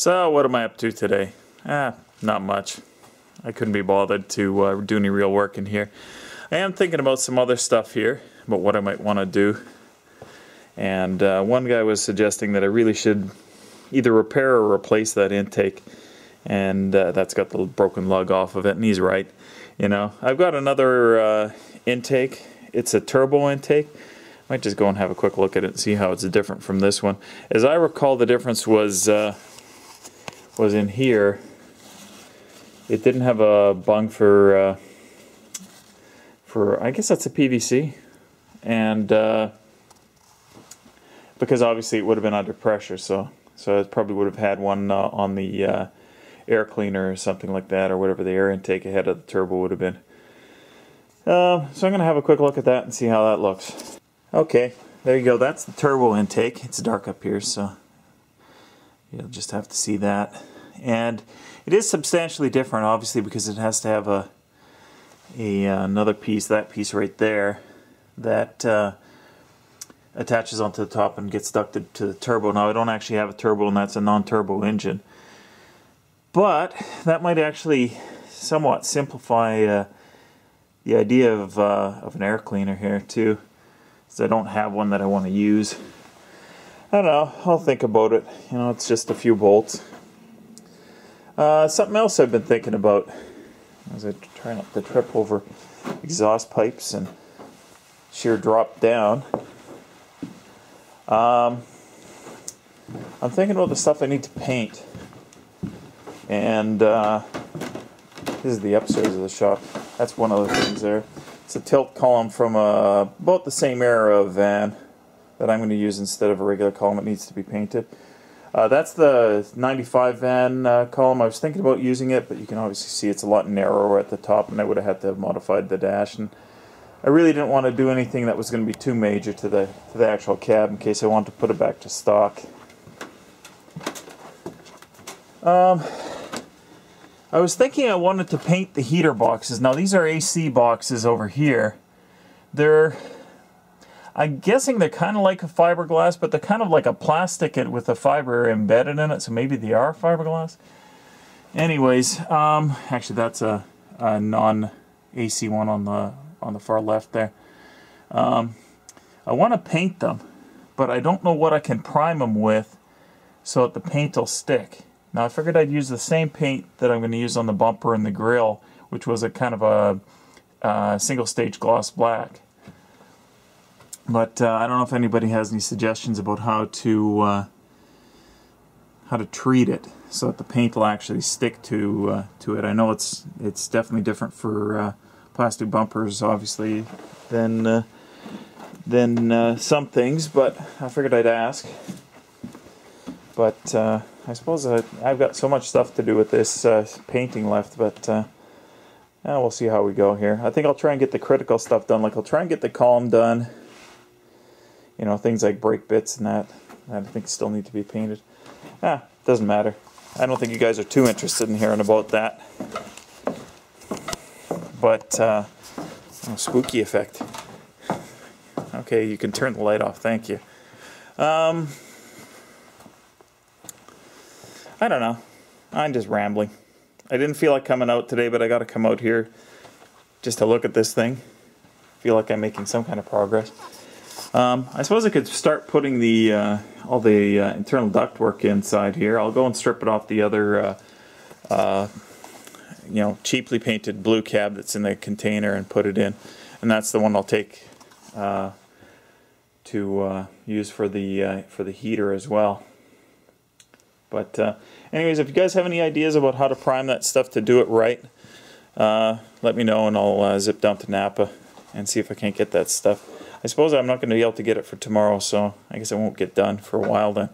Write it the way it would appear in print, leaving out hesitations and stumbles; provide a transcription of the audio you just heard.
So what am I up to today? Not much. I couldn't be bothered to do any real work in here. I am thinking about some other stuff here, about what I might want to do. And one guy was suggesting that I really should either repair or replace that intake. And that's got the broken lug off of it, and he's right. You know, I've got another intake. It's a turbo intake. Might just go and have a quick look at it and see how it's different from this one. As I recall, the difference was in here. It didn't have a bung for I guess that's a PVC, and because obviously it would have been under pressure, so it probably would have had one on the air cleaner or something like that, or whatever the air intake ahead of the turbo would have been. So I'm going to have a quick look at that and see how that looks. Okay, there you go. That's the turbo intake. It's dark up here, so you'll just have to see that. And it is substantially different, obviously, because it has to have another piece, that piece right there, that attaches onto the top and gets ducted to the turbo. Now, I don't actually have a turbo, and that's a non-turbo engine. But that might actually somewhat simplify the idea of an air cleaner here, too. So I don't have one that I want to use. I don't know. I'll think about it. You know, it's just a few bolts. Something else I've been thinking about as I try not to trip over exhaust pipes and sheer drop down. I'm thinking about the stuff I need to paint. And this is the upstairs of the shop. That's one of the things there. It's a tilt column from about the same era of van that I'm going to use instead of a regular column. It needs to be painted. That's the 95 van column. I was thinking about using it, but you can obviously see it's a lot narrower at the top, and I would have had to have modified the dash. And I really didn't want to do anything that was going to be too major to the actual cab in case I wanted to put it back to stock. I was thinking I wanted to paint the heater boxes. Now these are AC boxes over here. I'm guessing they're kind of like a fiberglass, but they're kind of like a plastic with a fiber embedded in it, so maybe they are fiberglass. Anyways, actually that's a non-AC one on the far left there. I want to paint them, but I don't know what I can prime them with so that the paint will stick. Now I figured I'd use the same paint that I'm going to use on the bumper and the grill, which was a kind of a single-stage gloss black. But I don't know if anybody has any suggestions about how to treat it so that the paint will actually stick to it. I know it's definitely different for plastic bumpers, obviously, than some things, but I figured I'd ask. But I suppose I've got so much stuff to do with this painting left, but we'll see how we go here. I think I'll try and get the critical stuff done. Like, I'll try and get the column done. You know, things like brake bits and that I think still need to be painted. Doesn't matter. I don't think you guys are too interested in hearing about that. But, spooky effect. Okay, you can turn the light off, thank you. I don't know. I'm just rambling. I didn't feel like coming out today, but I got to come out here just to look at this thing. Feel like I'm making some kind of progress. I suppose I could start putting the all the internal ductwork inside here. I'll go and strip it off the other, you know, cheaply painted blue cab that's in the container and put it in, and that's the one I'll take to use for the heater as well. But anyways, if you guys have any ideas about how to prime that stuff to do it right, let me know, and I'll zip down to Napa and see if I can't get that stuff. I suppose I'm not going to be able to get it for tomorrow, so I guess it won't get done for a while then.